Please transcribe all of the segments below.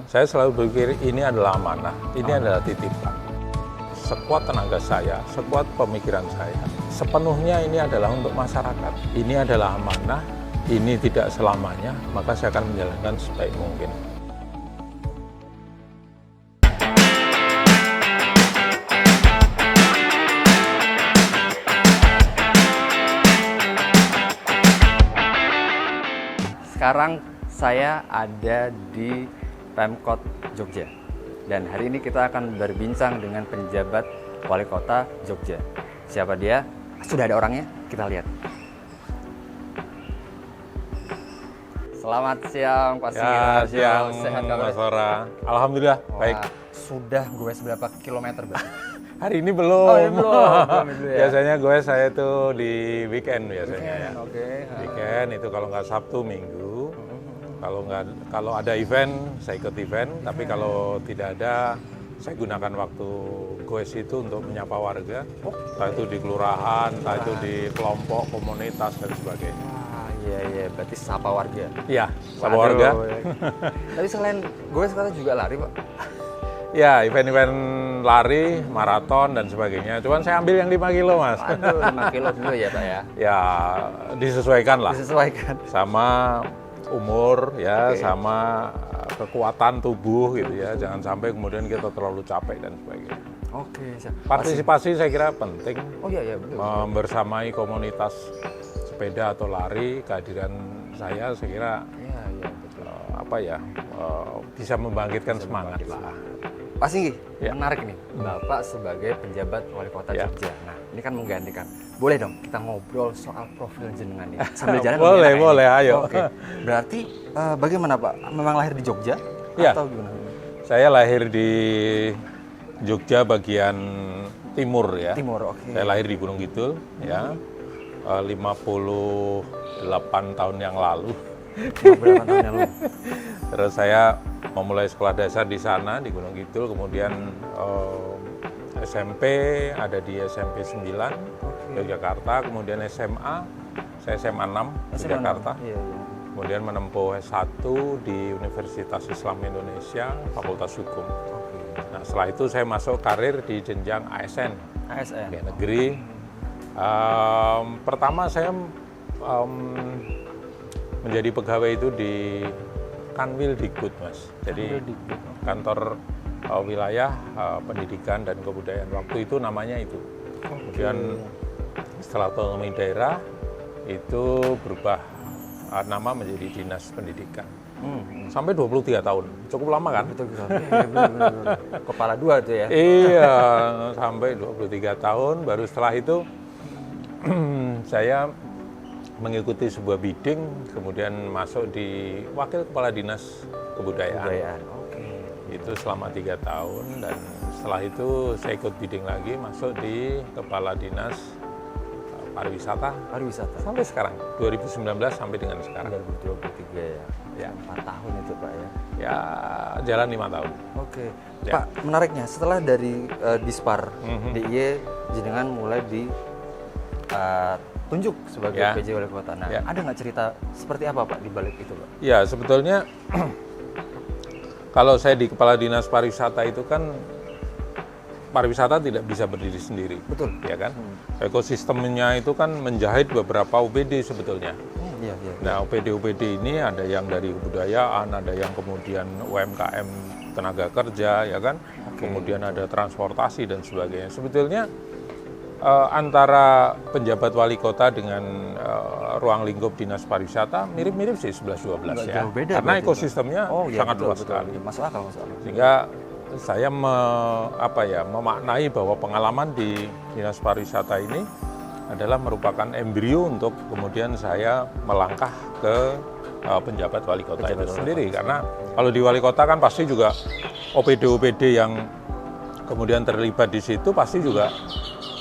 Saya selalu berpikir ini adalah amanah, ini adalah titipan. Sekuat tenaga saya, sekuat pemikiran saya, sepenuhnya ini adalah untuk masyarakat. Ini adalah amanah, ini tidak selamanya, maka saya akan menjalankan sebaik mungkin. Sekarang saya ada di Pemkot Jogja dan hari ini kita akan berbincang dengan penjabat wali kota Jogja. Siapa dia? Sudah ada orangnya? Kita lihat. Selamat siang Pak Siang. Siang, Sehat Mas kabar? Sora. Alhamdulillah, baik. Sudah gue seberapa kilometer Bang? Hari ini belum. Oh, ini belum dulu ya. Biasanya saya itu di weekend biasanya ya. Oke. Weekend itu kalau nggak Sabtu, Minggu. Kalau ada event, saya ikut event. Tapi kalau tidak ada, saya gunakan waktu goes itu untuk menyapa warga. Entah itu di kelurahan, entah itu di kelompok, komunitas dan sebagainya. Iya, berarti sapa warga. Iya, sapa Waduh. warga. Tapi selain gue sekarang juga lari Pak. Ya, event-event lari, maraton dan sebagainya. Cuman saya ambil yang 5 kilo, Mas. Aduh, 5 kilo dulu ya Pak ya. Ya, disesuaikan lah. Disesuaikan. Sama umur ya, Oke. sama kekuatan tubuh gitu ya. Jangan sampai kemudian kita terlalu capek dan sebagainya. Oke, siap. Partisipasi saya kira penting. Oh iya betul. Membersamai komunitas sepeda atau lari, kehadiran saya kira Iya betul. bisa membangkitkan semangat lah. Pak Singgi, Ya. menarik nih. Bapak sebagai penjabat wali kota Ya. Jogja. Nah, ini kan menggantikan. Boleh dong kita ngobrol soal profil jenengan nih. Sambil jalan Boleh, lebih enak boleh, ini. ayo. Oke. Berarti bagaimana Pak? Memang lahir di Jogja? Ya. Atau gimana? Saya lahir di Jogja bagian timur ya. Timur, oke. Saya lahir di Gunung Kidul ya. 58 tahun yang lalu. Berapa tahun yang lalu? Terus saya memulai sekolah dasar di sana di Gunung Kidul, kemudian SMP ada di SMP 9 Yogyakarta, kemudian SMA, saya SMA 6 Yogyakarta. Iya. Kemudian menempuh S1 di Universitas Islam Indonesia, Fakultas Hukum. Nah, setelah itu saya masuk karir di jenjang ASN, ASN. pegawai negeri. Pertama saya menjadi pegawai itu di Kanwil Dikbud, Mas. Jadi kantor wilayah pendidikan dan kebudayaan. Waktu itu namanya itu. Kemudian setelah otonomi daerah itu berubah nama menjadi Dinas Pendidikan. Sampai 23 tahun. Cukup lama kan? Betul. Bener. Kepala dua itu ya. Iya, sampai 23 tahun. Baru setelah itu saya mengikuti sebuah bidding, kemudian masuk di Wakil Kepala Dinas Kebudayaan. Oke. Itu selama 3 tahun, dan setelah itu saya ikut bidding lagi, masuk di Kepala Dinas Pariwisata Pariwisata. sampai sekarang, 2019 sampai dengan sekarang. 2023 ya. Ya. 4 tahun itu Pak ya. Ya, jalan 5 tahun. Oke. Ya. Pak, menariknya setelah dari Dispar DIY jenengan mulai di tunjuk sebagai Ya. PJ Wali Kota. Nah, Ya. ada nggak cerita seperti apa Pak di balik itu Pak? Ya, sebetulnya kalau saya di Kepala Dinas Pariwisata itu kan pariwisata tidak bisa berdiri sendiri. Betul. Ya kan? Ekosistemnya itu kan menjahit beberapa OPD sebetulnya. Iya. Nah, OPD ini ada yang dari kebudayaan, ada yang kemudian UMKM tenaga kerja, ya kan? Kemudian ada transportasi dan sebagainya. Sebetulnya antara penjabat wali kota dengan ruang lingkup dinas pariwisata mirip-mirip sih 11-12 ya. Jauh beda Karena berarti, ekosistemnya iya, sangat betul, luas sekali. Masuk akal. Sehingga saya memaknai bahwa pengalaman di dinas pariwisata ini adalah merupakan embrio untuk kemudian saya melangkah ke penjabat wali kota itu sendiri. Karena kalau di wali kota kan pasti juga OPD yang kemudian terlibat di situ pasti juga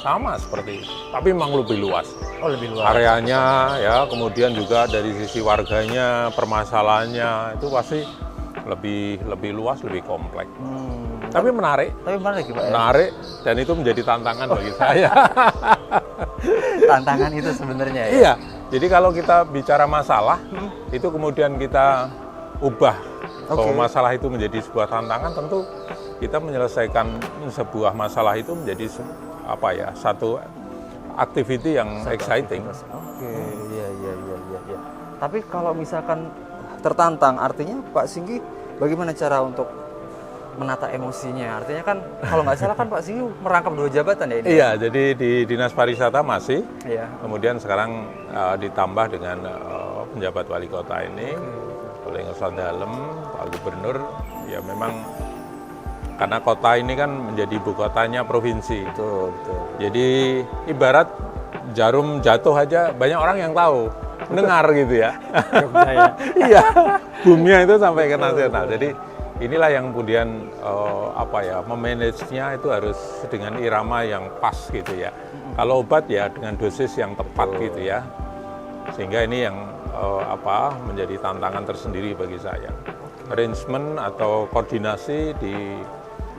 sama seperti itu, tapi memang lebih luas. Oh, lebih luas. Areanya ya, kemudian juga dari sisi warganya, permasalahannya itu pasti lebih luas, lebih kompleks. Tapi menarik. Tapi menarik ya Pak ya? Menarik, dan itu menjadi tantangan bagi saya. Tantangan itu sebenarnya ya? Iya, jadi kalau kita bicara masalah, itu kemudian kita ubah bahwa masalah itu menjadi sebuah tantangan, tentu kita menyelesaikan sebuah masalah itu menjadi satu activity yang exciting. Oke, iya. Tapi kalau misalkan tertantang, artinya Pak Singgi bagaimana cara untuk menata emosinya? Artinya kan kalau nggak salah kan Pak Singgi merangkap 2 jabatan ya ini? Iya, jadi di Dinas Pariwisata masih, Iya. kemudian sekarang ditambah dengan penjabat wali kota ini, oleh Ngesot Dalem, Pak Gubernur, ya memang karena kota ini kan menjadi ibu kotanya provinsi. Betul. Jadi ibarat jarum jatuh aja banyak orang yang tahu, dengar gitu ya. Jogja ya. Iya, boomnya itu sampai ke nasional. Jadi inilah yang kemudian memanagenya itu harus dengan irama yang pas gitu ya. Kalau obat ya dengan dosis yang tepat gitu ya. Sehingga ini yang menjadi tantangan tersendiri bagi saya. Arrangement atau koordinasi di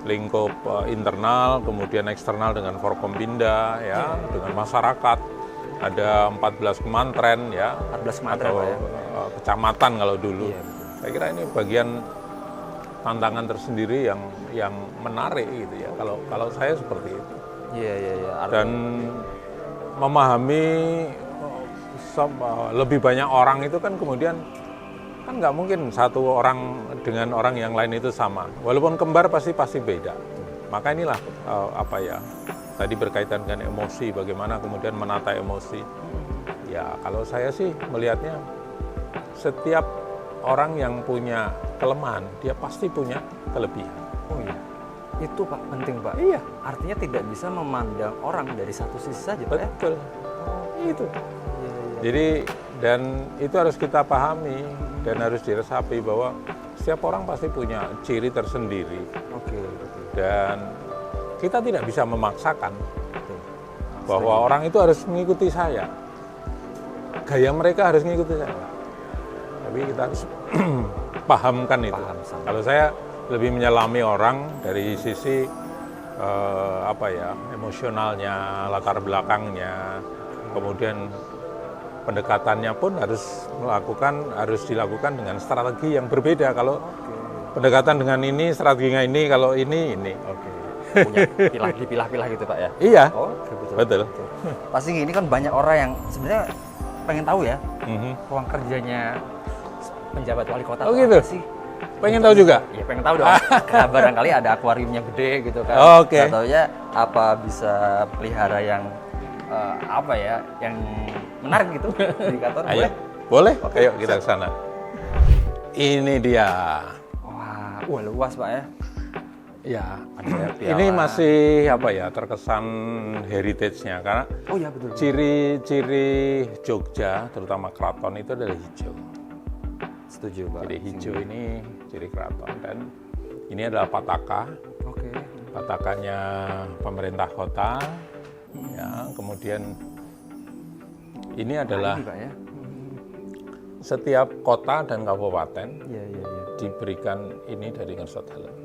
lingkup internal, kemudian eksternal dengan Forkompinda ya, dengan masyarakat. Ada 14 kemantren ya, 14 kemantren atau Pak ya. Kecamatan kalau dulu. Iya, Saya kira ini bagian tantangan tersendiri yang menarik gitu ya. Kalau saya seperti itu. Iya. Dan memahami lebih banyak orang itu kan kemudian kan nggak mungkin satu orang dengan orang yang lain itu sama. Walaupun kembar pasti beda. Maka inilah tadi berkaitan dengan emosi, bagaimana kemudian menata emosi. Ya kalau saya sih melihatnya setiap orang yang punya kelemahan, dia pasti punya kelebihan. Oh iya, itu Pak penting Pak. Iya. Artinya tidak bisa memandang orang dari satu sisi saja Pak ya? Betul. Itu. Jadi dan itu harus kita pahami dan harus diresapi bahwa setiap orang pasti punya ciri tersendiri. Oke. Dan kita tidak bisa memaksakan bahwa orang itu harus mengikuti saya. Gaya mereka harus mengikuti saya. Tapi kita harus pahamkan itu. Kalau saya lebih menyelami orang dari sisi emosionalnya, latar belakangnya, kemudian pendekatannya pun harus dilakukan dengan strategi yang berbeda. Kalau pendekatan dengan ini, strateginya ini, kalau ini. Oke. Punya dipilah-pilah gitu Pak ya? Iya. Oh, betul. Pasti ini kan banyak orang yang sebenarnya pengen tahu ya ruang kerjanya penjabat wali kota. Oh gitu. Sih? Pengen tahu juga? Ya pengen tahu dong. Barangkali ada akuariumnya gede gitu kan. Oke. Ataunya apa bisa pelihara yang yang menarik gitu di kantor. Ayo, boleh? Ayo kita ke sana. Ini dia. Wah luas Pak ya. Ya, Ada ini masih terkesan heritage-nya karena betul. ciri-ciri Jogja, terutama keraton itu adalah hijau. Setuju Pak. Jadi hijau ini ciri keraton dan ini adalah pataka. Oke. Patakannya pemerintah kota. Ya, kemudian ini adalah Pak ya. setiap kota dan kabupaten Iya. diberikan ini dari Ngesot Dalem.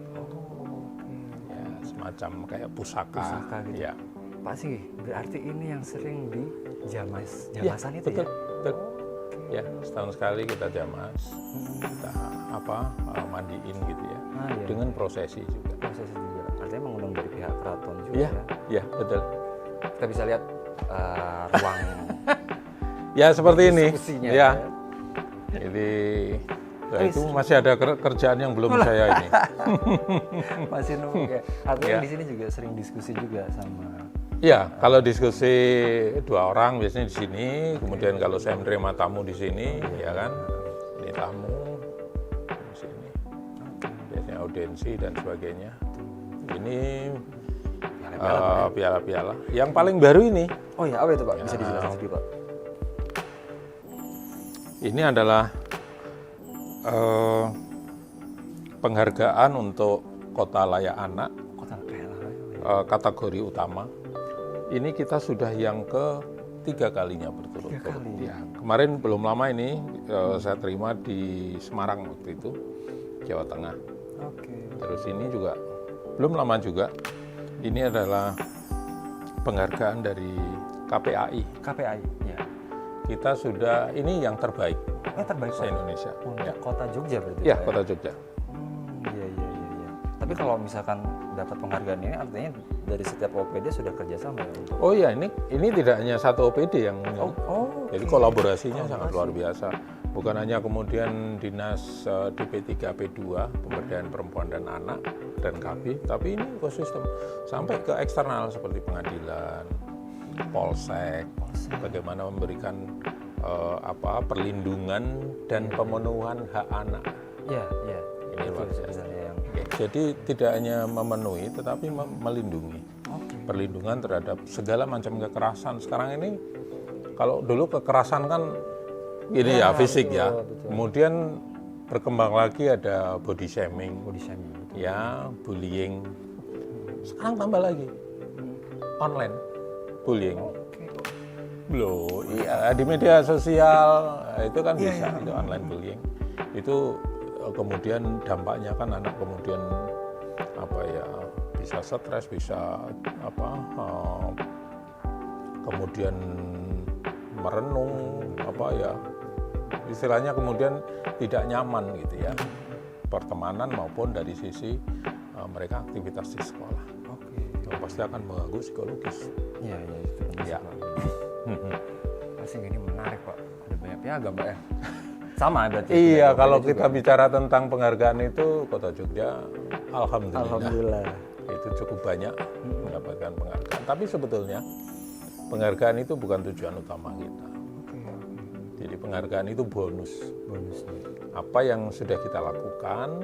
Ya, semacam kayak pusaka gitu. Ya. Pak Singgi, berarti ini yang sering di jamasan itu betul, ya? betul. Ya, setahun sekali kita jamas, kita mandiin gitu ya, dengan prosesi juga. Prosesi juga, artinya mengundang dari pihak keraton juga Iya, ya? Iya, betul. Kita bisa lihat ruang Ya seperti ini, diskusinya ya. Jadi itu masih ada kerjaan yang belum saya ini. masih nunggu ya. Artinya Ya. di sini juga sering diskusi juga sama. Ya, kalau diskusi 2 orang biasanya di sini, kemudian kalau saya menerima tamu di sini, ya kan, ini tamu di sini, biasanya audiensi dan sebagainya. Ini piala-piala. Yang paling baru ini. Oh ya, apa itu Pak? Bisa dijelaskan sedikit Pak? Ini adalah penghargaan untuk Kota Layak Anak, kategori utama. Ini kita sudah yang ke-3 kalinya berturut-turut. Ya, kemarin belum lama ini saya terima di Semarang waktu itu, Jawa Tengah. Terus ini juga belum lama juga. Ini adalah penghargaan dari KPAI. KPAI, ya. Kita sudah ini yang terbaik. Terbaik se-Indonesia. Untuk Kota Jogja berarti. Ya, Pak, Kota Jogja. Tapi kalau misalkan dapat penghargaan ini artinya dari setiap OPD sudah kerjasama ya untuk. Oh iya, ini tidak hanya satu OPD yang jadi kolaborasinya sangat luar biasa. Bukan hanya kemudian dinas DP3 P2 pemberdayaan perempuan dan anak dan KB, tapi ini ekosistem sampai ke eksternal seperti pengadilan, polsek, bagaimana memberikan perlindungan dan pemenuhan hak anak. Ya. Ini Itu luar biasa. sebenarnya yang. Jadi tidak hanya memenuhi, tetapi melindungi. Perlindungan terhadap segala macam kekerasan. Sekarang ini, kalau dulu kekerasan kan gini ya, fisik ya. Kemudian berkembang lagi ada body shaming, Betul. ya, bullying. Sekarang tambah lagi online bullying. Loh, iya di media sosial itu kan bisa itu online bullying. Itu kemudian dampaknya kan anak kemudian bisa stres, bisa kemudian merenung istilahnya kemudian tidak nyaman gitu ya, pertemanan maupun dari sisi mereka aktivitas di sekolah. Itu pasti akan mengganggu psikologis. Iya itu. Ya. Pasti ini menarik Pak. Ada banyak piagam Pak ya. Sama berarti. Iya, kalau kita bicara tentang penghargaan itu Kota Jogja, alhamdulillah. Itu cukup banyak mendapatkan penghargaan. Tapi sebetulnya penghargaan itu bukan tujuan utama kita. Jadi penghargaan itu bonus. Apa yang sudah kita lakukan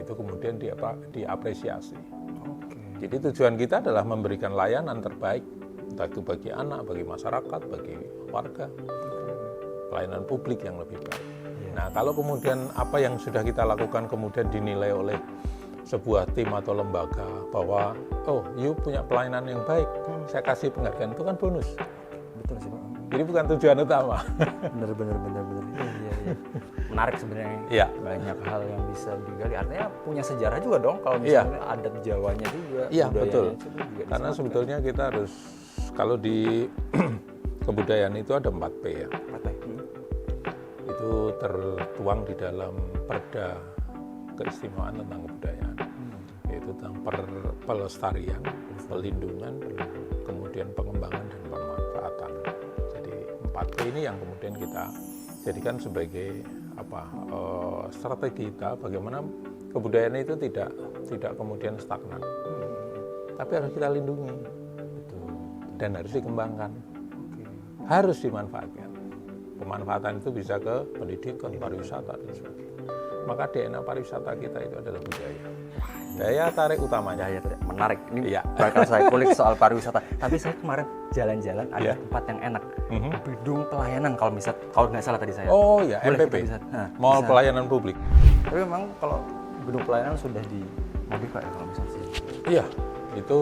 itu kemudian diapresiasi. Jadi tujuan kita adalah memberikan layanan terbaik, entah itu bagi anak, bagi masyarakat, bagi warga, pelayanan publik yang lebih baik. Nah, kalau kemudian apa yang sudah kita lakukan kemudian dinilai oleh sebuah tim atau lembaga bahwa you punya pelayanan yang baik, saya kasih penghargaan, itu kan bonus. Betul sih Pak. Jadi bukan tujuan utama. Bener. Iya. Menarik sebenarnya. Iya. Banyak hal yang bisa digali. Artinya punya sejarah juga dong kalau misalnya adat Jawanya juga. Iya, betul. Juga Karena sebetulnya kita harus, kalau di kebudayaan itu ada 4P ya. Itu tertuang di dalam Perda Keistimewaan tentang Kebudayaan. Yaitu tentang pelestarian, pelindungan, kemudian pengembangan dan pemanfaatan. Jadi 4P ini yang kemudian kita jadikan sebagai strategi kita bagaimana kebudayaan itu tidak kemudian stagnan, tapi harus kita lindungi dan harus dikembangkan, harus dimanfaatkan. Pemanfaatan itu bisa ke pendidikan, pariwisata dan sebagainya. Maka DNA pariwisata kita itu adalah budaya. Daya tarik utamanya. Menarik. Ini bakal saya kulik soal pariwisata. Tapi saya kemarin jalan-jalan ada Iya. tempat yang enak. Bidung pelayanan kalau nggak salah tadi saya. Oh ya, Boleh MPP, kita bisa. Nah, Mall bisa. Pelayanan Publik. Tapi memang kalau gedung pelayanan sudah dimodify ya kalau misalnya sih. Iya, itu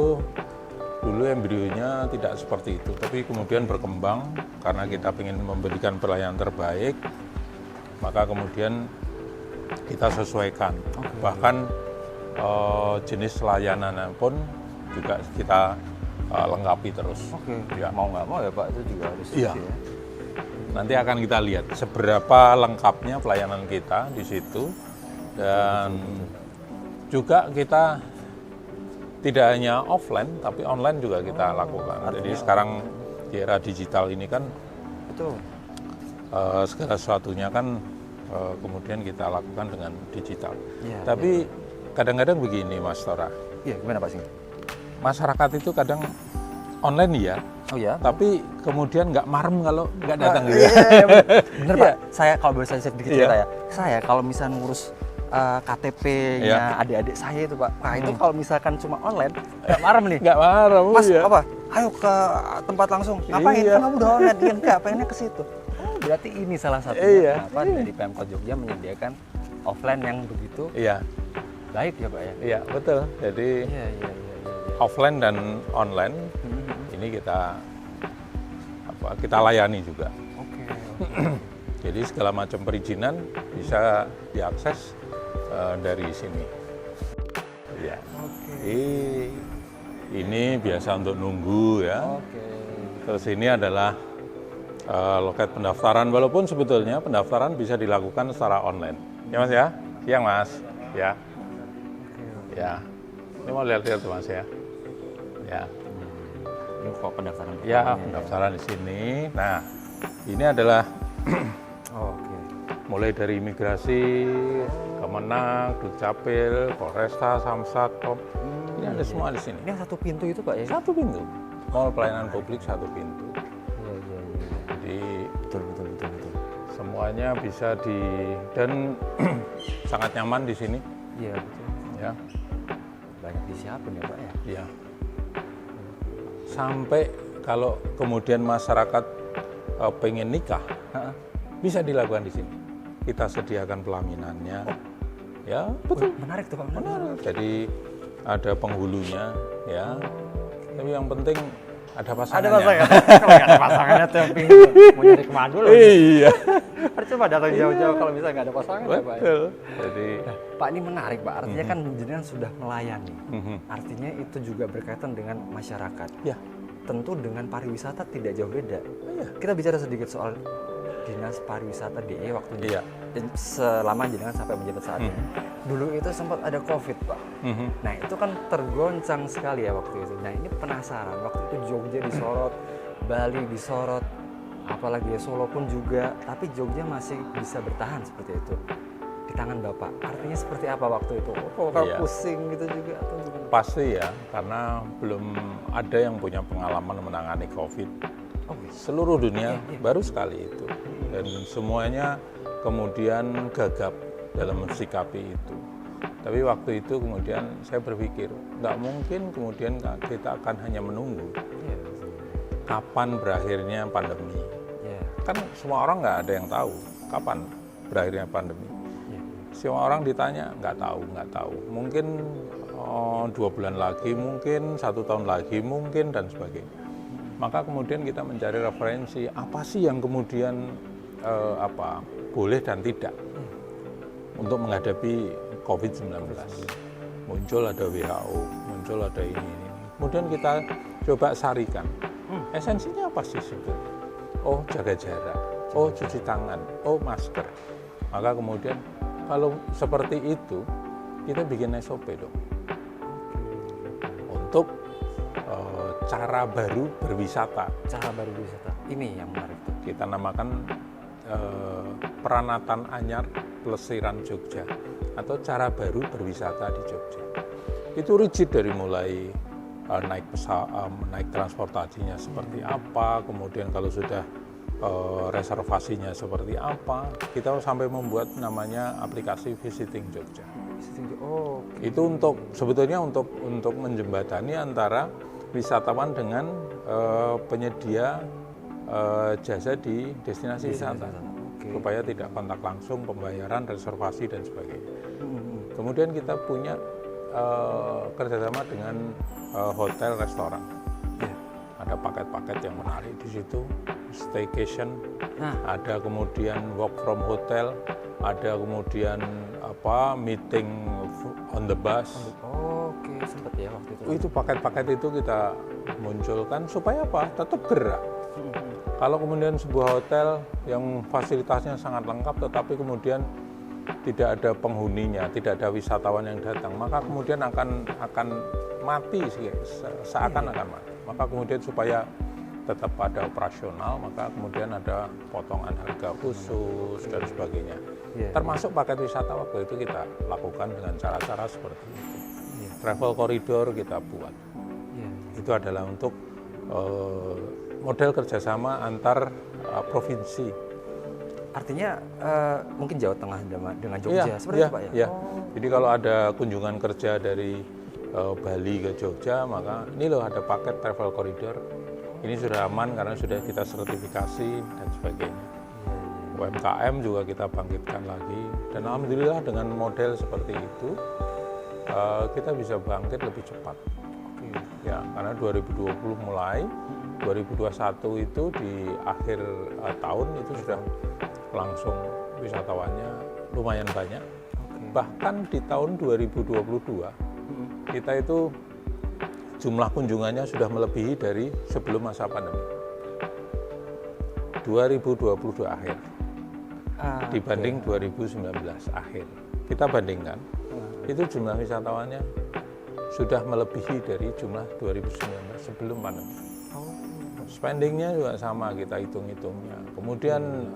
dulu embrionya tidak seperti itu, tapi kemudian berkembang karena kita ingin memberikan pelayanan terbaik, maka kemudian kita sesuaikan. Bahkan jenis layanan pun juga kita lengkapi terus. Ya. Mau nggak mau ya Pak, itu juga harus. Iya. Ya. Nanti akan kita lihat seberapa lengkapnya pelayanan kita di situ, dan juga kita tidak hanya offline tapi online juga kita lakukan. Jadi sekarang di era digital ini kan Betul. segala sesuatunya kan kemudian kita lakukan dengan digital. Iya, Tapi kadang-kadang begini Mas Tora, Iya, gimana Pak Sing? masyarakat itu kadang online ya, Oh ya. tapi kemudian nggak marem kalau nggak datang gitu. Bener Pak. Saya kalau boleh saya sedikit cerita ya. Saya kalau misalnya ngurus KTP-nya adik-adik saya itu Pak. Nah itu kalau misalkan cuma online, nggak marem nih. Nggak marem. Mas ya. apa? Ayo ke tempat langsung. Ngapain? Iya. Kan kamu udah online. Iya enggak, pengennya ke situ. Oh, berarti ini salah satunya kenapa dari Pemkot Jogja menyediakan offline yang begitu Iya, baik ya Pak ya. iya betul. Jadi Iya. offline dan online ini kita layani juga. Oke. Jadi segala macam perizinan bisa diakses dari sini. Ya. Ini biasa untuk nunggu ya. Terus ini adalah loket pendaftaran, walaupun sebetulnya pendaftaran bisa dilakukan secara online. Ya Mas ya? Siang Mas. Ya. Ya, ini mau lihat-lihat tuh Mas ya. Ya, Ini kok pendaftaran ya pertamanya pendaftaran di sini. Nah, ini adalah Oh, oke. mulai dari imigrasi, Kemenang, Dukcapil, Polresta, Samsat, Pom. Ini ada semua di sini. Ini yang satu pintu itu Pak ya? Satu pintu. Mall pelayanan publik satu pintu. Iya. Jadi Betul. semuanya bisa dan sangat nyaman di sini. Iya, betul. Ya, Banyak disiapin ya Pak ya? ya. Sampai kalau kemudian masyarakat pengen nikah, bisa dilakukan di sini. Kita sediakan pelaminannya. Ya, betul. Menarik tuh Pak. Benar. Jadi ada penghulunya, ya. Tapi yang penting ada pasangannya. Ada pasangan. Kalau nggak ada pasangannya tuh yang pintu. Mau nyari kemana dulu? Iya. Coba datang jauh-jauh kalau bisa nggak ada pasangan ya Pak. Betul. Jadi Pak ini menarik Pak. Artinya kan jenengan sudah melayani. mhm. Artinya itu juga berkaitan dengan masyarakat. Ya. Tentu dengan pariwisata tidak jauh beda. Iya. Kita bicara sedikit soal Dinas Pariwisata DE waktu Iya. selama jenengan sampai menjabat saat ini. Dulu itu sempat ada COVID Pak. Mhm. Nah itu kan tergoncang sekali ya waktu itu. Nah ini penasaran, waktu itu Jogja disorot, Bali disorot, apalagi ya Solo pun juga, tapi Jogja masih bisa bertahan seperti itu di tangan Bapak. Artinya seperti apa waktu itu? Kalau Iya. pusing gitu juga atau gimana? Pasti ya, karena belum ada yang punya pengalaman menangani COVID. Oh, iya. Seluruh dunia Iya. baru sekali itu. Dan semuanya kemudian gagap dalam mensikapi itu. Tapi waktu itu kemudian saya berpikir, nggak mungkin kemudian kita akan hanya menunggu Iya. kapan berakhirnya pandemi. Iya. Kan semua orang nggak ada yang tahu kapan berakhirnya pandemi. Iya. Semua orang ditanya nggak tahu. Mungkin 2 bulan lagi, mungkin 1 tahun lagi, mungkin dan sebagainya. Maka kemudian kita mencari referensi apa sih yang kemudian boleh dan tidak untuk menghadapi COVID-19. Muncul ada WHO, muncul ada ini. Kemudian kita coba sarikan. Esensinya apa sih sebetulnya? Oh, jaga jarak. Oh, cuci tangan. Oh, masker. Maka kemudian kalau seperti itu, kita bikin SOP dong. Untuk cara baru berwisata. Cara baru wisata. Ini yang menarik tuh. Kita namakan Peranatan Anyar Plesiran Jogja atau cara baru berwisata di Jogja. Itu rigid dari mulai naik transportasinya seperti apa, kemudian kalau sudah reservasinya seperti apa, kita sampai membuat namanya aplikasi Visiting Jogja. Oh, Itu sebetulnya untuk menjembatani antara wisatawan dengan penyedia jasa di destinasi wisata, supaya tidak kontak langsung, pembayaran, reservasi dan sebagainya. Kemudian kita punya kerjasama dengan hotel, restoran. Ada paket-paket yang menarik di situ, staycation, ada kemudian work from hotel, ada kemudian meeting on the bus. Oke, sempat ya waktu itu. Itu paket-paket itu kita munculkan supaya apa? Tetap gerak. Kalau kemudian sebuah hotel yang fasilitasnya sangat lengkap tetapi kemudian tidak ada penghuninya, tidak ada wisatawan yang datang, maka kemudian akan mati seakan-akan mati. Maka kemudian supaya tetap ada operasional, maka kemudian ada potongan harga khusus dan sebagainya. Termasuk paket wisata waktu itu kita lakukan dengan cara-cara seperti itu. Travel corridor kita buat. Itu adalah untuk model kerjasama antar provinsi. Artinya mungkin Jawa Tengah dengan Jogja, seperti itu Pak ya? Iya. Jadi kalau ada kunjungan kerja dari Bali ke Jogja, maka ini loh ada paket travel corridor. Ini sudah aman karena sudah kita sertifikasi dan sebagainya. UMKM juga kita bangkitkan lagi. Dan alhamdulillah dengan model seperti itu, kita bisa bangkit lebih cepat. Ya, karena 2020 mulai, 2021 itu di akhir tahun itu sudah langsung wisatawannya lumayan banyak. Bahkan di tahun 2022 kita itu jumlah kunjungannya sudah melebihi dari sebelum masa pandemi. 2022 akhir dibanding 2019 akhir. Kita bandingkan, itu jumlah wisatawannya sudah melebihi dari jumlah 2019 sebelum pandemi. Spendingnya juga sama kita hitung-hitungnya. Kemudian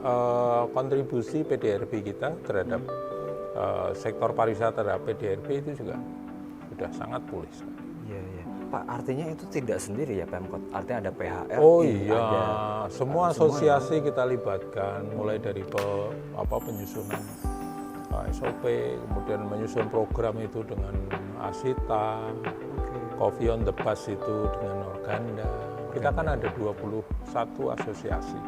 kontribusi PDRB kita terhadap sektor pariwisata terhadap PDRB itu juga sudah sangat pulih. Iya, iya. Pak, artinya itu tidak sendiri ya Pemkot? Artinya ada PHRI, Oh iya, ada semua asosiasi kita libatkan, mulai dari penyusunan SOP, kemudian menyusun program itu dengan Asita, Coffee on the Bus itu dengan Organda. Kita kan ada 21 asosiasi,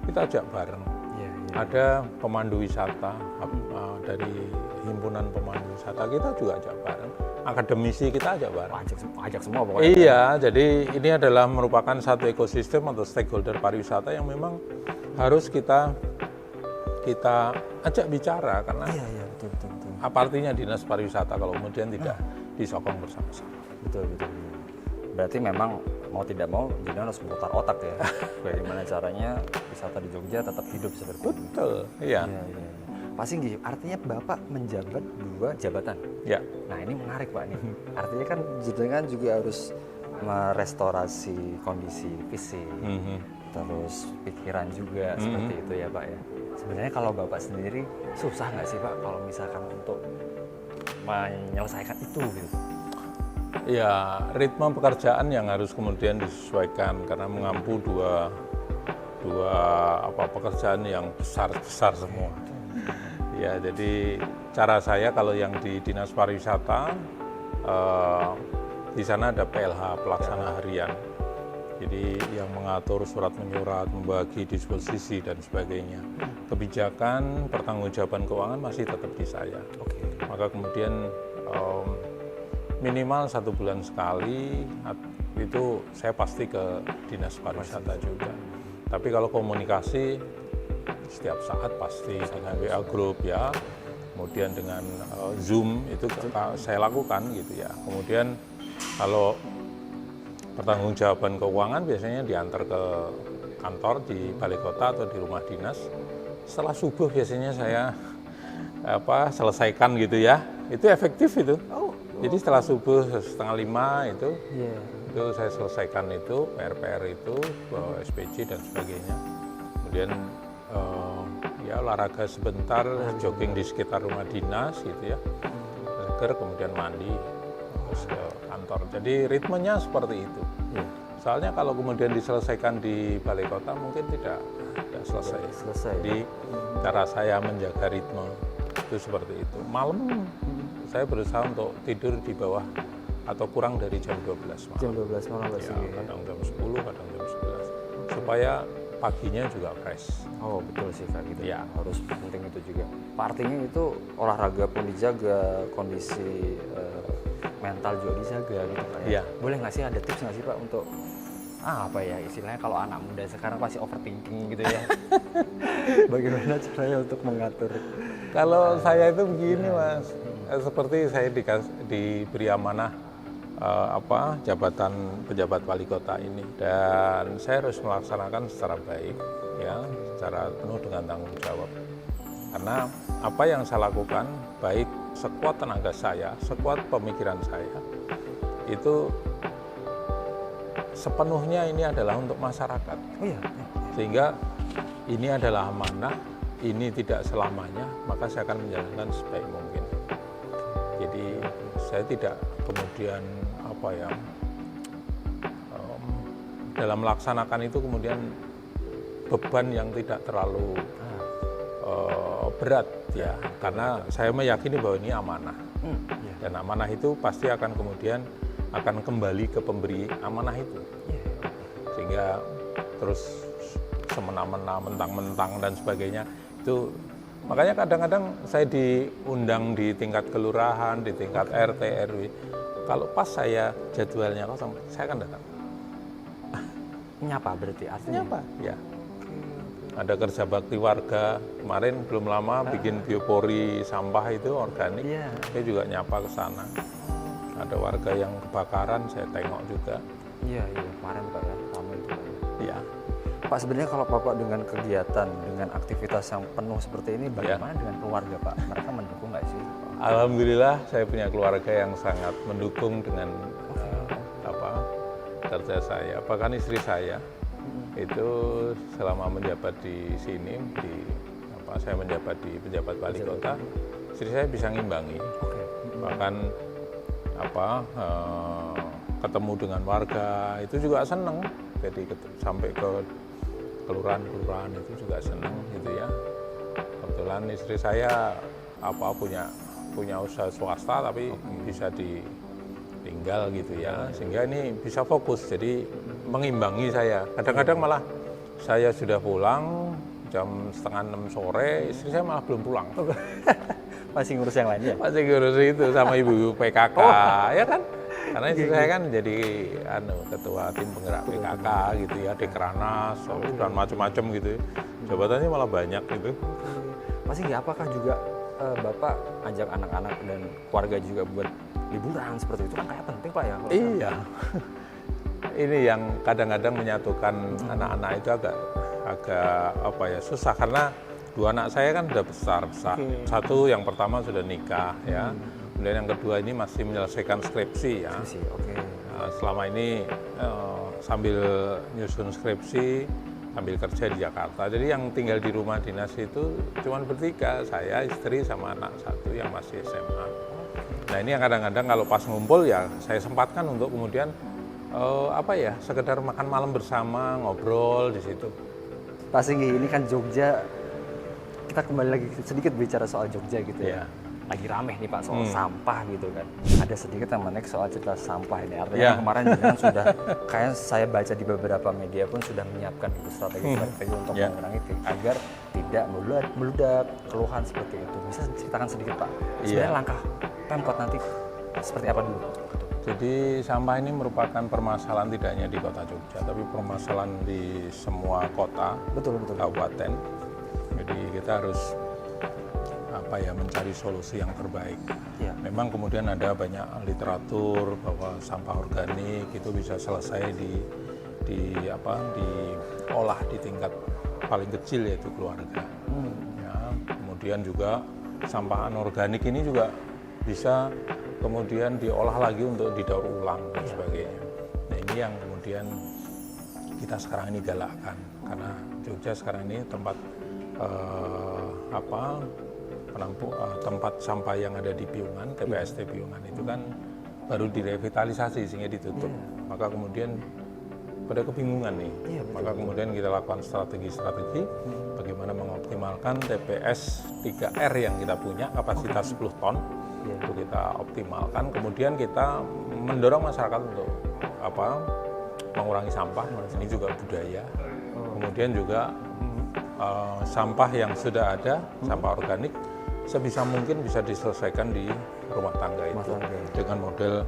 kita ajak bareng. Iya, iya. Ada pemandu wisata dari himpunan pemandu wisata, kita juga ajak bareng. Akademisi kita ajak bareng. Ajak semua pokoknya. Iya, jadi ini adalah merupakan satu ekosistem atau stakeholder pariwisata yang memang harus kita ajak bicara, karena Iya, iya, betul. apa artinya dinas pariwisata kalau kemudian tidak disokong bersama-sama. Betul. Berarti memang mau tidak mau jadi harus memutar otak ya. Bagaimana caranya wisata di Jogja tetap hidup seperti ini. Betul, iya. Iya. Pak Singgi, artinya Bapak menjabat 2 jabatan. Ya. Nah, ini menarik Pak nih. Artinya kan jenengan juga harus merestorasi kondisi fisik, terus pikiran juga seperti itu ya Pak ya. Sebenarnya kalau Bapak sendiri susah nggak sih Pak kalau misalkan untuk menyelesaikan itu gitu? Ya, ritme pekerjaan yang harus kemudian disesuaikan karena mengampu dua pekerjaan yang besar semua. Ya, jadi cara saya kalau yang di Dinas Pariwisata, di sana ada PLH, pelaksana harian. Jadi yang mengatur surat menyurat, membagi disposisi dan sebagainya. Kebijakan, pertanggungjawaban keuangan masih tetap di saya. Maka kemudian minimal 1 bulan sekali itu saya pasti ke Dinas Pariwisata juga. Tapi kalau komunikasi setiap saat pasti dengan WA Group ya, kemudian dengan Zoom itu saya lakukan gitu ya. Kemudian kalau pertanggungjawaban keuangan biasanya diantar ke kantor di balai kota atau di rumah dinas. Setelah subuh biasanya saya selesaikan gitu ya. Itu efektif itu. Jadi setelah subuh 4:30 itu saya selesaikan itu PR itu, SPJ dan sebagainya. Kemudian ya olahraga sebentar, jogging di sekitar rumah dinas gitu ya, seger, kemudian mandi, terus ke kantor. Jadi ritmenya seperti itu. Soalnya kalau kemudian diselesaikan di balai kota mungkin tidak selesai. Jadi cara saya menjaga ritme itu seperti itu. Malam saya berusaha untuk tidur di bawah atau kurang dari jam 12 malam. Jam 12 malam Pak Singgi. Kadang jam 10, kadang jam 11. Supaya paginya juga fresh. Oh betul sih Kak gitu. Ya. Harus penting itu juga. Pak, artinya itu olahraga pun dijaga, kondisi mental juga dijaga gitu Pak ya. Iya. Boleh nggak sih ada tips nggak sih Pak untuk apa ya istilahnya kalau anak muda sekarang pasti overthinking gitu ya. Bagaimana caranya untuk mengatur? Kalau saya itu begini Mas, seperti saya diberi amanah jabatan pejabat wali kota ini, dan saya harus melaksanakan secara baik ya, secara penuh dengan tanggung jawab. Karena apa yang saya lakukan baik sekuat tenaga saya, sekuat pemikiran saya, itu sepenuhnya ini adalah untuk masyarakat. Sehingga ini adalah amanah, ini tidak selamanya, maka saya akan menjalankan sebaik mungkin. Jadi saya tidak kemudian dalam melaksanakan itu kemudian beban yang tidak terlalu berat ya, karena saya meyakini bahwa ini amanah. Dan amanah itu pasti akan kemudian akan kembali ke pemberi amanah itu. Sehingga terus semena-mena, mentang-mentang dan sebagainya itu. Makanya kadang-kadang saya diundang di tingkat kelurahan, di tingkat RT, RW. Kalau pas saya jadwalnya kosong, saya akan datang. Nyapa berarti artinya? Nyapa, ya. Ada kerja bakti warga, kemarin belum lama bikin biopori sampah itu organik, saya juga nyapa ke sana. Ada warga yang kebakaran, saya tengok juga. Iya, kemarin Pak ya, ramai itu Pak. Iya. Pak, sebenarnya kalau Bapak dengan kegiatan, dengan aktivitas yang penuh seperti ini, bagaimana dengan keluarga Pak? Mereka mendukung nggak sih? Alhamdulillah saya punya keluarga yang sangat mendukung dengan kerja saya. Bahkan istri saya itu selama menjabat di sini, saya menjabat di pejabat wali kota, istri saya bisa ngimbangi. Bahkan ketemu dengan warga itu juga seneng. Jadi sampai ke kelurahan itu juga seneng gitu ya. Kebetulan istri saya punya usaha swasta tapi bisa ditinggal gitu ya, sehingga ini bisa fokus, jadi mengimbangi saya. Kadang-kadang malah saya sudah pulang jam 5:30 sore, istri saya malah belum pulang. Masih ngurus yang lain ya? Masih ngurus itu sama ibu PKK, ya kan? Karena istri saya kan jadi ketua tim penggerak PKK gitu ya, di Keranas, dan macam-macam gitu. Jabatannya malah banyak gitu. Masih nggak, apakah juga Bapak ajak anak-anak dan keluarga juga buat liburan seperti itu, kan kayak penting Pak ya? Iya. Ini yang kadang-kadang menyatukan anak-anak itu agak susah, karena dua anak saya kan udah besar. Satu yang pertama sudah nikah ya. Kemudian yang kedua ini masih menyelesaikan skripsi ya. Selama ini sambil nyusun skripsi, sambil kerja di Jakarta. Jadi yang tinggal di rumah dinas itu cuma bertiga, saya, istri, sama anak satu yang masih SMA. Nah ini yang kadang-kadang kalau pas ngumpul ya saya sempatkan untuk kemudian sekedar makan malam bersama, ngobrol di situ. Pak Singgi, ini kan Jogja, kita kembali lagi sedikit bicara soal Jogja gitu ya. Lagi rame nih Pak soal sampah gitu kan. Ada sedikit yang menarik soal cerita sampah ini. Artinya kemarin jenengan sudah, kayak saya baca di beberapa media pun sudah menyiapkan strategi untuk mengurangi agar tidak meludak keluhan seperti itu. Bisa ceritakan sedikit Pak, sebenarnya langkah Pemkot nanti seperti apa dulu? Jadi sampah ini merupakan permasalahan tidak hanya di kota Jogja, tapi permasalahan di semua kota, kabupaten. Jadi kita harus mencari solusi yang terbaik. Memang kemudian ada banyak literatur bahwa sampah organik itu bisa selesai diolah di tingkat paling kecil, yaitu keluarga. Ya, kemudian juga sampah anorganik ini juga bisa kemudian diolah lagi untuk didaur ulang dan sebagainya. Nah ini yang kemudian kita sekarang ini galakkan, karena Jogja sekarang ini tempat tempat sampah yang ada di Piungan, TPST Piungan itu kan baru direvitalisasi sehingga ditutup. Maka kemudian pada kebingungan nih, maka kemudian kita lakukan strategi bagaimana mengoptimalkan TPS 3R yang kita punya, kapasitas 10 ton, itu kita optimalkan. Kemudian kita mendorong masyarakat untuk mengurangi sampah, ini juga budaya. Kemudian juga sampah yang sudah ada, sampah organik, sebisa mungkin bisa diselesaikan di rumah tangga itu dengan model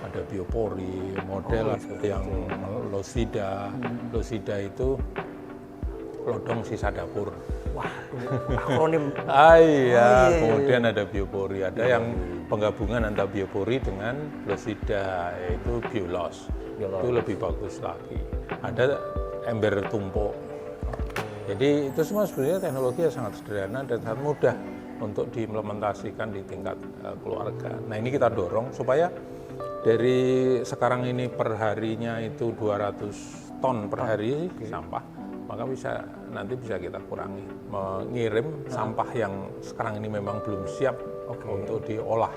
ada biopori, model yang Losida. Losida itu lodong sisa dapur. Wah, akronim. Kemudian ada biopori, ada yang penggabungan antara biopori dengan Losida, yaitu Biolos. Itu lebih bagus lagi. Ada ember tumpuk. Jadi itu semua sebenarnya teknologi yang sangat sederhana dan sangat mudah untuk diimplementasikan di tingkat keluarga. Nah ini kita dorong supaya dari sekarang ini per harinya itu 200 ton per hari sampah, maka nanti bisa kita kurangi, mengirim sampah yang sekarang ini memang belum siap untuk diolah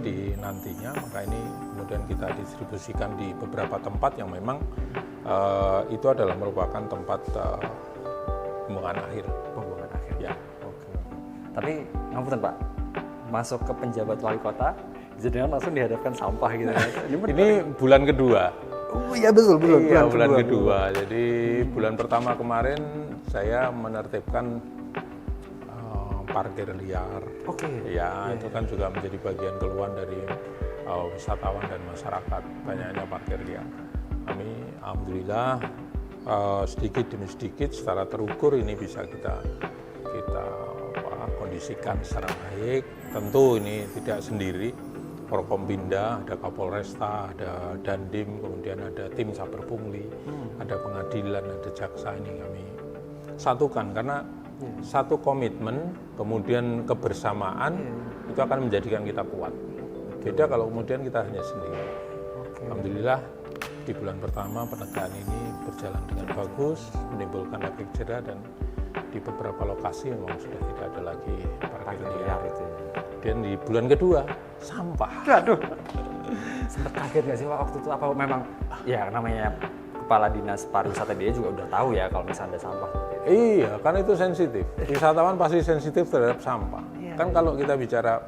di nantinya, maka ini kemudian kita distribusikan di beberapa tempat yang memang itu adalah merupakan tempat pembuangan akhir. Ya. Tapi ngapunten Pak, masuk ke penjabat wali kota, jadi langsung dihadapkan sampah gitu. Ini bulan kedua. Oh iya betul, bulan kedua. Jadi bulan pertama kemarin saya menertibkan parkir liar. Itu kan juga menjadi bagian keluhan dari wisatawan dan masyarakat, banyaknya parkir liar. Kami alhamdulillah sedikit demi sedikit secara terukur ini bisa kita kondisikan secara baik. Tentu ini tidak sendiri, Forkompinda, ada Kapolresta, ada Dandim, kemudian ada tim Saber Pungli, ada pengadilan, ada jaksa, ini kami satukan karena satu komitmen, kemudian kebersamaan itu akan menjadikan kita kuat. Beda kalau kemudian kita hanya sendiri. Alhamdulillah di bulan pertama penegakan ini berjalan dengan bagus, menimbulkan efek jerah, dan di beberapa lokasi memang sudah tidak ada lagi parkir liar itu. Dan di bulan kedua sampah. Aduh. Sempat kaget nggak sih Pak waktu itu? Apa memang ya namanya kepala dinas pariwisata dia juga udah tahu ya kalau misalnya ada sampah? Iya, kan itu sensitif. Wisatawan pasti sensitif terhadap sampah. Kan kalau kita bicara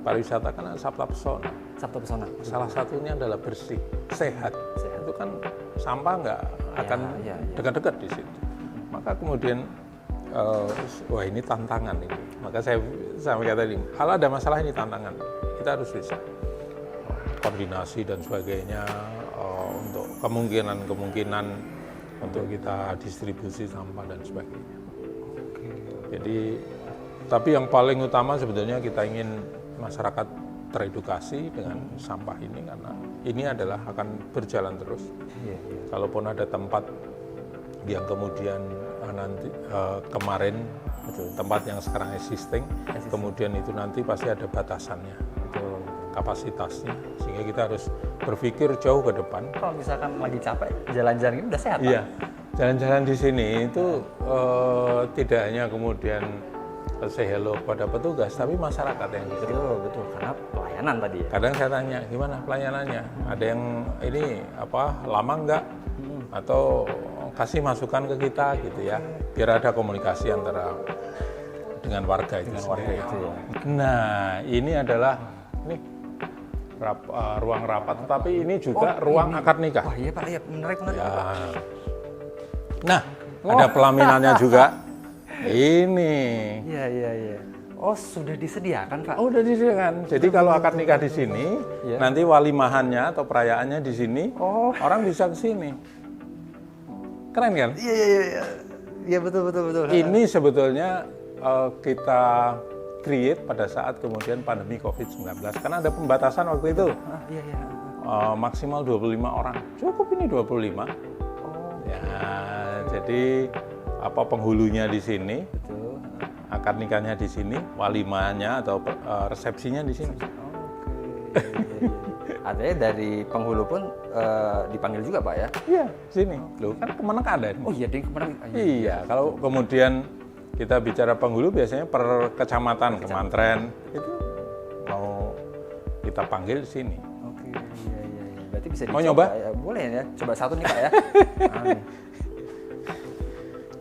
pariwisata kan ada sabta pesona. Sabta pesona. Salah satunya adalah bersih, sehat. Itu kan sampah nggak akan dekat-dekat di situ. Maka kemudian wah ini tantangan ini. Maka saya kata tadi, kalau ada masalah ini tantangan, kita harus bisa koordinasi dan sebagainya untuk kemungkinan untuk kita distribusi sampah dan sebagainya. Jadi, tapi yang paling utama sebetulnya kita ingin masyarakat teredukasi dengan sampah ini, karena ini adalah akan berjalan terus. Kalaupun ada tempat yang kemudian nanti kemarin tempat yang sekarang existing, kemudian itu nanti pasti ada batasannya, kapasitasnya, sehingga kita harus berpikir jauh ke depan. Kalau misalkan lagi capek jalan-jalan ini udah sehat, Pak? Iya, jalan-jalan di sini itu tidak hanya kemudian say hello pada petugas, tapi masyarakat yang di sini. Betul, karena pelayanan tadi ya. Kadang saya tanya, gimana pelayanannya? Ada yang ini lama enggak? Atau kasih masukan ke kita gitu ya, biar ada komunikasi antara dengan warga itu sendiri. Ya. Nah, ini adalah ruang rapat, tetapi ini juga ruang akad nikah. Wah iya Pak, ya menarik Ya. Pak. Nah, ada pelaminannya juga. Ini. Iya. Oh sudah disediakan Pak? Oh, udah disediakan. Jadi kalau akad nikah di sini, nanti walimahannya atau perayaannya di sini, orang bisa ke sini. Keren kan? Iya betul. Ini sebetulnya kita create pada saat kemudian pandemi COVID-19, karena ada pembatasan waktu itu. Maksimal 25 orang. Cukup ini 25. Ya, jadi penghulunya di sini, akad nikahnya di sini, walimahnya atau resepsinya di sini. Artinya dari penghulu pun dipanggil juga Pak ya? Iya, sini. Loh, kan Kemenak ada. Oh iya, di Kemenak. Iya, kalau kemudian kita bicara penghulu biasanya per kecamatan, kemantren, itu mau kita panggil sini. Oke, iya. Berarti bisa dicoba. Mau nyoba? Ya, boleh ya, coba satu nih Pak ya.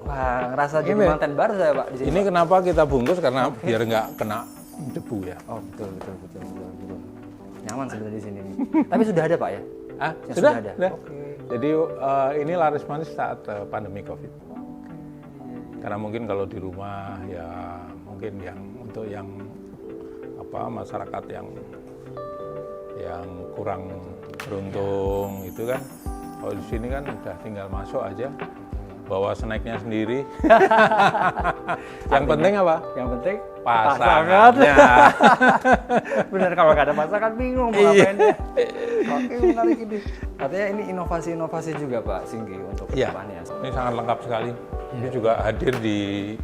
Wah, ngerasa jadi manten baru saya Pak di sini. Ini kenapa kita bungkus, karena biar nggak kena debu ya. Oh betul. Nyaman sebenarnya di sini. Tapi sudah ada Pak ya? Sudah ada. Oke. Jadi ini laris manis saat pandemi COVID. Karena mungkin kalau di rumah ya mungkin untuk yang masyarakat yang kurang beruntung itu kan, kalau di sini kan udah tinggal masuk aja, bawa snacknya sendiri. Yang penting apa? Yang penting pasangannya. Benar, kalau nggak ada pasangan bingung mau ngapain ya. Oke, menarik ini. Artinya ini inovasi juga Pak Singgi untuk kedepannya. Ini sangat lengkap sekali. Ini juga hadir di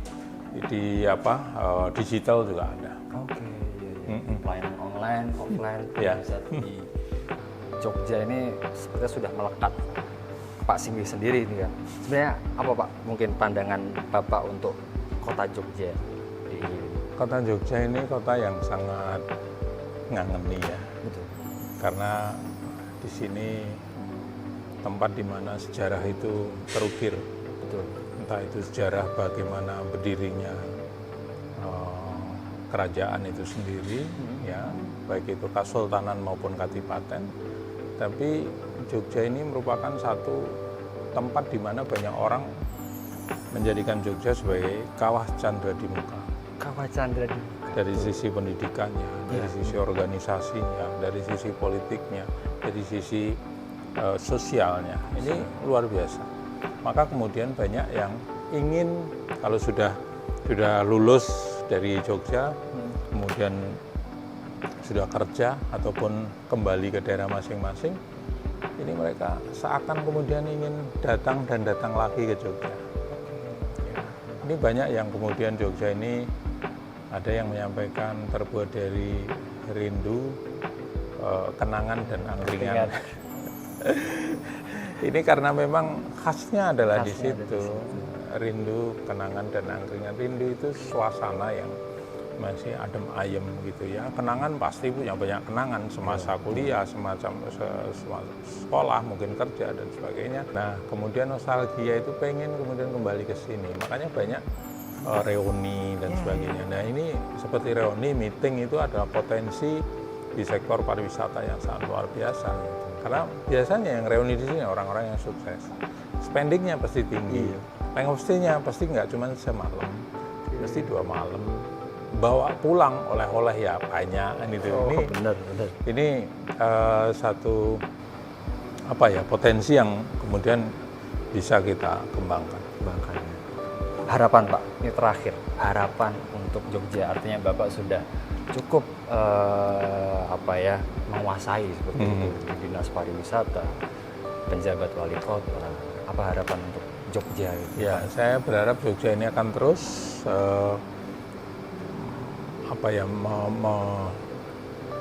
digital juga ada. Oke, pelayanan online, offline, Iya. bisa di Jogja ini sepertinya sudah melekat Pak Singgi sendiri ini kan. Sebenarnya apa Pak mungkin pandangan Bapak untuk kota Jogja? Kota Jogja ini kota yang sangat ngangeni ya. Betul. Karena di sini tempat di mana sejarah itu terukir. Betul. Entah itu sejarah bagaimana berdirinya kerajaan itu sendiri, ya, baik itu Kasultanan maupun Kadipaten. Tapi Jogja ini merupakan satu tempat di mana banyak orang menjadikan Jogja sebagai kawah candra di muka. Kawah candra di muka. Dari sisi pendidikannya, dari sisi organisasinya, dari sisi politiknya, dari sisi sosialnya. Ini luar biasa. Maka kemudian banyak yang ingin kalau sudah lulus dari Jogja, kemudian sudah kerja ataupun kembali ke daerah masing-masing, ini mereka seakan kemudian ingin datang lagi ke Jogja. Ya. Ini banyak yang kemudian Jogja ini ada yang menyampaikan terbuat dari rindu, kenangan dan angkringan. Ini karena memang khasnya adalah di situ. Rindu, kenangan dan angkringan. Rindu itu suasana yang masih adem ayem gitu ya. Kenangan pasti punya banyak kenangan semasa kuliah, semacam sekolah, mungkin kerja dan sebagainya. Nah, kemudian nostalgia itu pengen kemudian kembali ke sini. Makanya banyak reuni dan sebagainya. Nah, ini seperti reuni, meeting itu adalah potensi di sektor pariwisata yang sangat luar biasa. Karena biasanya yang reuni di sini orang-orang yang sukses. Spendingnya pasti tinggi. Pengopstinya pasti nggak cuma semalam, mesti 2 malam. Bawa pulang oleh-oleh ya banyak gitu. Ini satu potensi yang kemudian bisa kita kembangkan. Harapan Pak, ini terakhir, harapan untuk Jogja, artinya Bapak sudah cukup menguasai seperti itu di Dinas Pariwisata, penjabat wali kota. Apa harapan untuk Jogja itu? Ya, saya berharap Jogja ini akan terus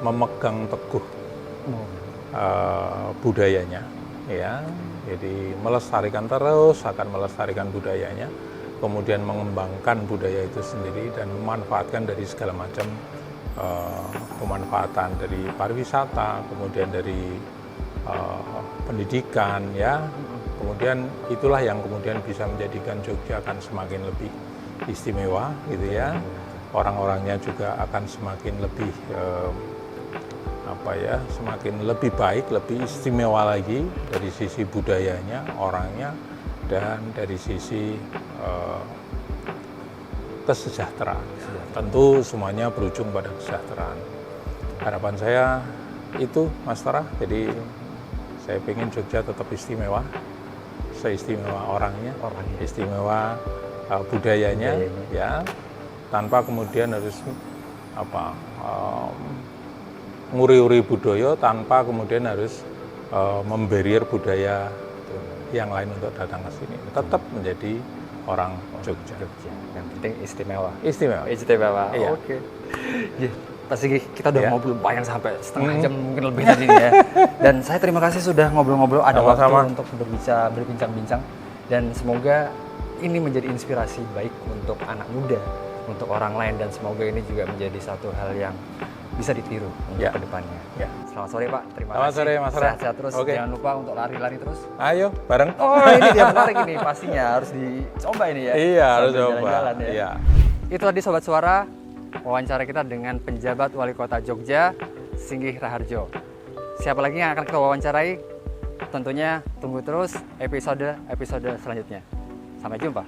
memegang teguh budayanya, ya. Jadi melestarikan terus, akan melestarikan budayanya, kemudian mengembangkan budaya itu sendiri dan memanfaatkan dari segala macam pemanfaatan dari pariwisata, kemudian dari pendidikan, ya. Kemudian itulah yang kemudian bisa menjadikan Jogja akan semakin lebih istimewa, gitu ya. Orang-orangnya juga akan semakin lebih semakin lebih baik, lebih istimewa lagi dari sisi budayanya, orangnya, dan dari sisi kesejahteraan. Tentu semuanya berujung pada kesejahteraan. Harapan saya itu, Mas Tara. Jadi saya ingin Jogja tetap istimewa, seistimewa orangnya, istimewa budayanya, ya, tanpa kemudian harus nguri-uri budaya, tanpa kemudian harus memberier budaya yang lain untuk datang ke sini. Tetap menjadi orang Jogja. Yang penting istimewa. Istimewa. Iya. Oke. Ya, Pak Sigi, kita udah ngobrol bayang sampai setengah jam mungkin lebih tadi ya. Dan saya terima kasih sudah ngobrol-ngobrol, ada waktu untuk berbincang-bincang. Dan semoga ini menjadi inspirasi baik untuk anak muda, untuk orang lain, dan semoga ini juga menjadi satu hal yang bisa ditiru untuk kedepannya. Ya. Selamat sore Pak, terima kasih. Selamat sore Mas Ra. Sehat-sehat terus, jangan lupa untuk lari-lari terus. Ayo, bareng. Oh, ini dia menarik ini, pastinya harus dicoba ini ya. Iya, harus coba. Jalan-jalan ya. Iya. Itu tadi Sobat Suara, wawancara kita dengan penjabat Wali Kota Jogja, Singgih Raharjo. Siapa lagi yang akan kita wawancarai? Tentunya tunggu terus episode selanjutnya. Sampai jumpa.